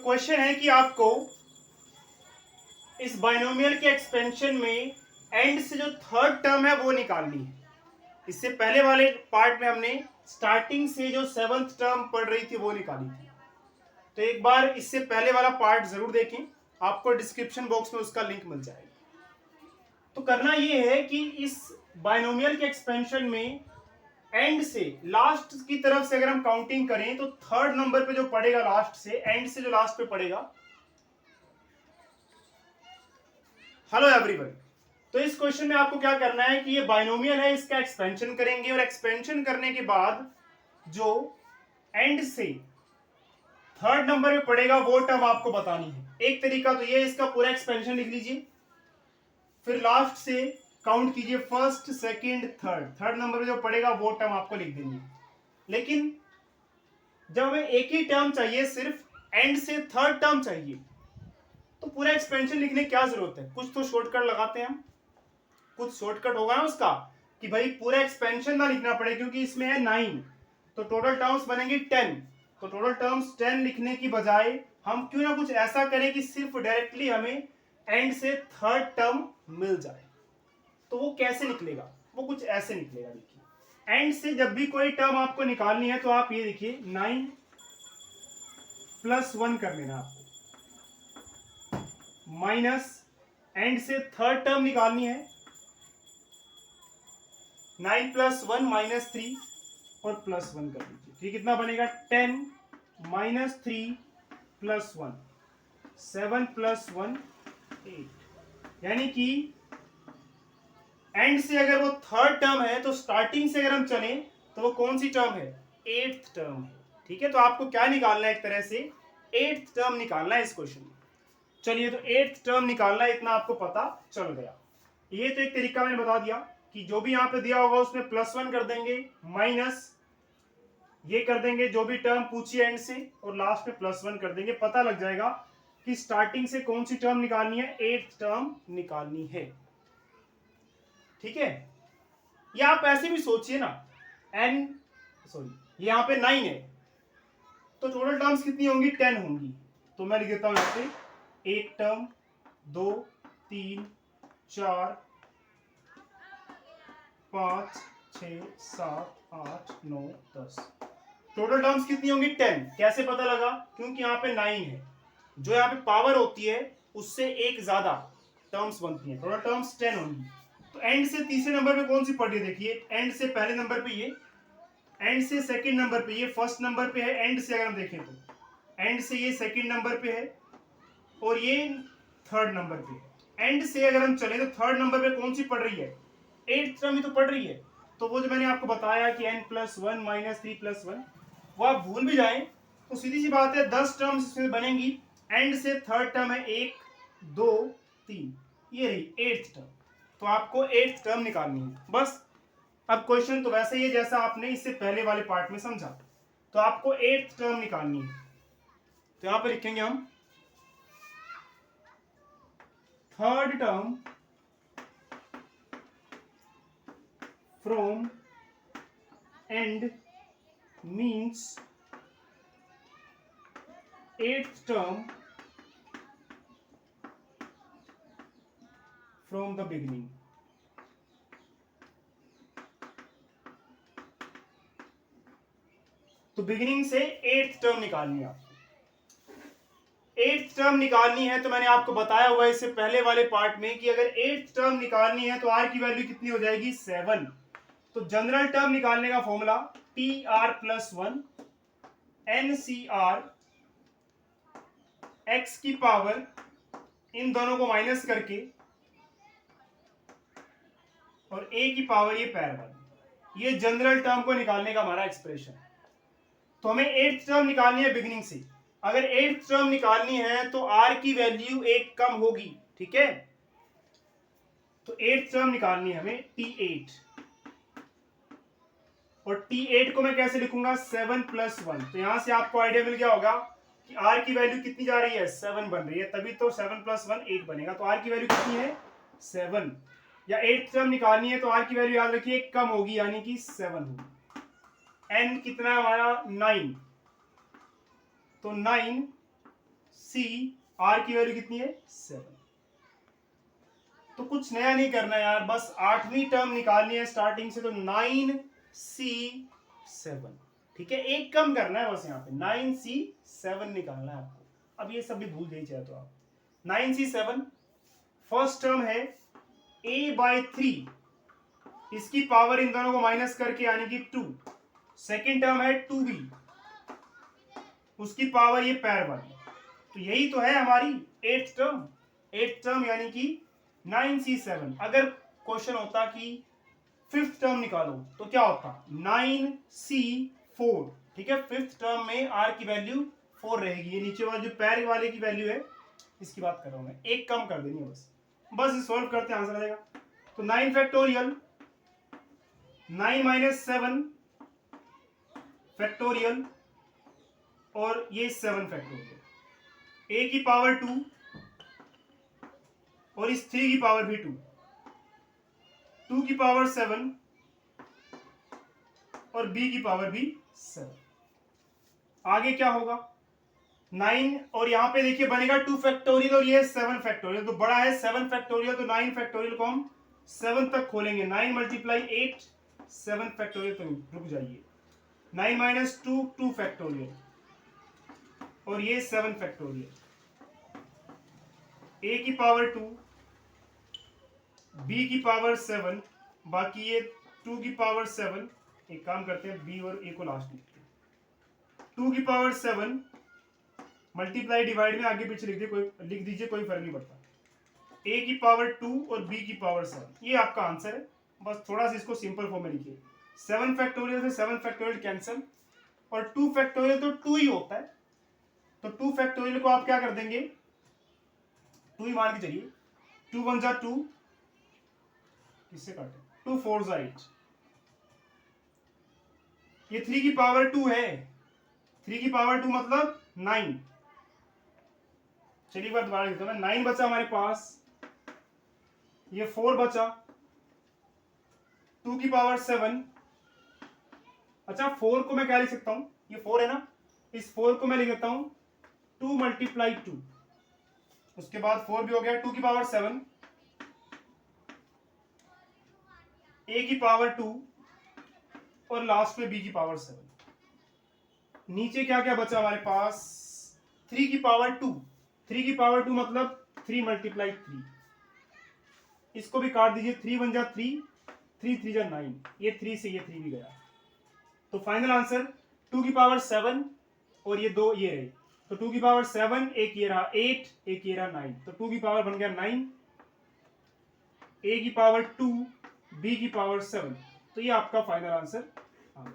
Question है कि आपको इस बाइनोमियल के एक्सपेंशन में एंड से जो थर्ड टर्म है वो निकालनी है। इससे पहले वाले पार्ट में हमने स्टार्टिंग से जो सेवंथ टर्म पढ़ रही थी वो निकाली थी। तो एक बार इससे पहले वाला पार्ट जरूर देखें, आपको डिस्क्रिप्शन बॉक्स में उसका लिंक मिल जाएगा। तो करना ये है कि इस बाइनोमियल के एक्सपेंशन में एंड से लास्ट की तरफ से अगर हम काउंटिंग करें तो थर्ड नंबर पे जो पड़ेगा लास्ट से, एंड से जो लास्ट पे पड़ेगा। हेलो एवरीवन, तो इस क्वेश्चन में आपको क्या करना है कि ये बाइनोमियल है, इसका एक्सपेंशन करेंगे और एक्सपेंशन करने के बाद जो एंड से थर्ड नंबर पे पड़ेगा वो टर्म आपको बतानी है। एक तरीका तो ये, इसका पूरा एक्सपेंशन लिख लीजिए, फिर लास्ट से काउंट कीजिए फर्स्ट सेकंड थर्ड नंबर पे जो पड़ेगा वो टर्म आपको लिख देनी है। लेकिन जब हमें एक ही टर्म चाहिए, सिर्फ एंड से थर्ड टर्म चाहिए, तो पूरा एक्सपेंशन लिखने की क्या जरूरत है? कुछ तो शॉर्टकट लगाते हैं हम, कुछ शॉर्टकट होगा ना उसका कि भाई पूरा एक्सपेंशन ना लिखना पड़े, क्योंकि इसमें है 9 तो टोटल टर्म्स बनेंगे 10। तो टोटल टर्म्स 10 लिखने की बजाय हम क्यों ना कुछ ऐसा करें कि सिर्फ डायरेक्टली हमें एंड से थर्ड टर्म मिल जाए। तो वो कैसे निकलेगा? वो कुछ ऐसे निकलेगा। देखिए, एंड से जब भी कोई टर्म आपको निकालनी है तो आप ये देखिए 9 + 1 कर लेना आपको, माइनस एंड से थर्ड टर्म निकालनी है 9 + 1 -3 और +1 कर दीजिए। ठीक, कितना बनेगा? 10 - 3 + 1 7 + 1 8। यानी कि एंड से अगर वो थर्ड टर्म है तो स्टार्टिंग से अगर हम चलें तो वो कौन सी टर्म है? 8th टर्म है। ठीक है, तो आपको क्या निकालना है? एक तरह से 8th टर्म निकालना है इस क्वेश्चन में। चलिए, तो 8th टर्म निकालना है, इतना आपको पता चल गया। ये तो एक तरीका मैंने बता दिया कि जो भी यहाँ पे दिया होगा उसमें +1 कर देंगे, माइनस ये कर देंगे जो भी टर्म पूछी एंड से, और लास्ट में +1 कर देंगे। पता लग जाएगा कि स्टार्टिंग से कौन सी टर्म निकालनी है, 8th टर्म निकालनी है। ठीक है, या आप ऐसे भी सोचिए ना, यहाँ पे 9 है तो टोटल टर्म्स कितनी होंगी? 10 होंगी। तो मैं लिख देता हूं यहाँ पे एक टर्म, 2 3 4 5 6 7 8 9 10। टोटल टर्म्स कितनी होंगी? 10। कैसे पता लगा? क्योंकि यहाँ पे 9 है, जो यहाँ पे पावर होती है उससे एक ज्यादा टर्म्स बनती है, टोटल टर्म्स 10 होंगी। तो एंड से तीसरे नंबर पे कौन सी पड़ी है? देखिए, एंड से पहले नंबर पे ये, एंड से सेकंड नंबर पे ये, फर्स्ट नंबर पे है। एंड से अगर हम देखें तो एंड से ये सेकंड नंबर पे है और ये थर्ड नंबर पे है। एंड से अगर हम चले तो थर्ड नंबर पे कौन सी पड़ रही है? 8th टर्म ही तो पड़ रही है। तो वो जो मैंने आपको बताया कि n + 1 - 3 + 1, वो आप भूल भी जाएं तो सीधी सी बात है 10 टर्म्स इसमें बनेंगी। एंड से थर्ड टर्म है 1 2 3, ये रही 8th टर्म। तो आपको 8th टर्म निकालनी है बस। अब क्वेश्चन तो वैसे ही है जैसा आपने इससे पहले वाले पार्ट में समझा। तो आपको 8th टर्म निकालनी है, तो यहां पे लिखेंगे हम third term from and means 8th term from the beginning. तो बिगिनिंग से 8th टर्म निकालनी है आपको। 8th टर्म निकालनी है तो मैंने आपको बताया हुआ इससे पहले वाले पार्ट में कि अगर 8th टर्म निकालनी है तो r की वैल्यू कितनी हो जाएगी? 7। तो जनरल टर्म निकालने का फॉर्मूला TR + 1 NCR x की पावर, इन दोनों को माइनस करके, और a की पावर ये पैरेलल, ये जनरल टर्म को निकालने का हमारा एक्सप्रेशन। तो हमें 8th टर्म निकालनी है बिगिनिंग से। अगर 8th टर्म निकालनी है तो r की वैल्यू एक कम होगी। ठीक है, तो 8th टर्म निकालनी है हमें T8, और T8 को मैं कैसे लिखूंगा? 7 + 1। तो यहां से आपको आइडिया मिल गया होगा कि r की वैल्यू कितनी जा रही है? 7 बन रही है, तभी तो 7 + 1 8 बनेगा। तो r की वैल्यू कितनी है? 7। या 8th टर्म निकालनी है तो r की वैल्यू याद रखिए कम होगी, यानी कि 7 होगी। n कितना है हमारा? 9। तो 9 सी, आर की वैल्यू कितनी है 7। तो कुछ नया नहीं करना यार, बस 8वीं टर्म निकालनी है स्टार्टिंग से, तो 9C7। ठीक है, एक कम करना है बस, यहाँ पे 9C7 निकालना है आपको। अब ये सब भी भूल जाइए चाहे तो आप। 9C7 फर्स्ट टर्म है A/3, इसकी पावर इन दोनों को माइनस करके यानी कि 2। सेकेंड टर्म है 2B, उसकी पावर ये पैर वाली। तो यही तो है हमारी 8th टर्म। 8th टर्म यानी कि 9C7। अगर क्वेश्चन होता कि 5th टर्म निकालो तो क्या होता 9C4। ठीक है, 5th टर्म में R की वैल्यू 4 रहेगी। ये नीचे वाले जो पैर वाले की वैल्यू है इसकी बात कर रहा हूं मैं, एक कम कर देनी है बस सॉल्व करते हैं, आंसर आ जाएगा। तो 9 फैक्टोरियल, 9 - 7 फैक्टोरियल और ये 7 फैक्टोरियल, a की पावर 2 और इस 3 की पावर भी 2, 2 की पावर 7 और b की पावर भी 7। आगे क्या होगा 9, और यहां पे देखिए बनेगा 2 फैक्टोरियल और ये 7 फैक्टोरियल। तो बड़ा है 7 फैक्टोरियल, तो 9 फैक्टोरियल को हम 7 तक खोलेंगे। 9 × 8 7 फैक्टोरियल तक रुक जाइए। 9 - 2 2 फैक्टोरियल और ये 7 फैक्टोरियल, a की पावर 2, b की पावर 7, बाकी ये 2 की पावर 7। एक काम करते हैं b और a को लास्ट लिखते हैं। 2 की पावर 7 मल्टीप्लाई डिवाइड में आगे पीछे लिख दीजिए, कोई फर्क नहीं पड़ता। a की पावर 2 और b की पावर 7, ये आपका आंसर है। बस थोड़ा सा इसको सिंपल फॉर्म में लिखिए। 7 फैक्टोरियल से 7 फैक्टोरियल कैंसिल, और 2 फैक्टोरियल तो 2 ही होता है, तो 2 फैक्टोरियल को आप क्या कर देंगे 2 ही मान के चलिए। 2 × 1 = 2, किससे काटे 2 × 4 = 8। ये 3 की पावर 2 है, 3 की पावर 2 मतलब 9। चलिए बार दोबारा लिखता हूं मैं। 9 बचा हमारे पास, ये 4 बचा, 2 की पावर 7। अच्छा 4 को मैं क्या लिख सकता हूं, ये 4 है ना, इस 4 को मैं लिख सकता हूं 2 × 2। उसके बाद 4 भी हो गया, 2 की पावर 7, a की पावर 2 और लास्ट में b की पावर 7। नीचे क्या क्या बचा हमारे पास 3 की पावर 2। 3 की पावर 2 मतलब 3 × 3। इसको भी काट दीजिए। 3 × 1 = 3, 3 × 3 = 9। ये 3 से ये 3 भी गया, तो फाइनल आंसर 2 की पावर 7 और ये 2 ये रहे। तो 2 की पावर 7, एक ये रहा 8, एक ये रहा 9, तो 2 की पावर बन गया 9, a की पावर 2, b की पावर 7। तो ये आपका फाइनल आंसर आ गया।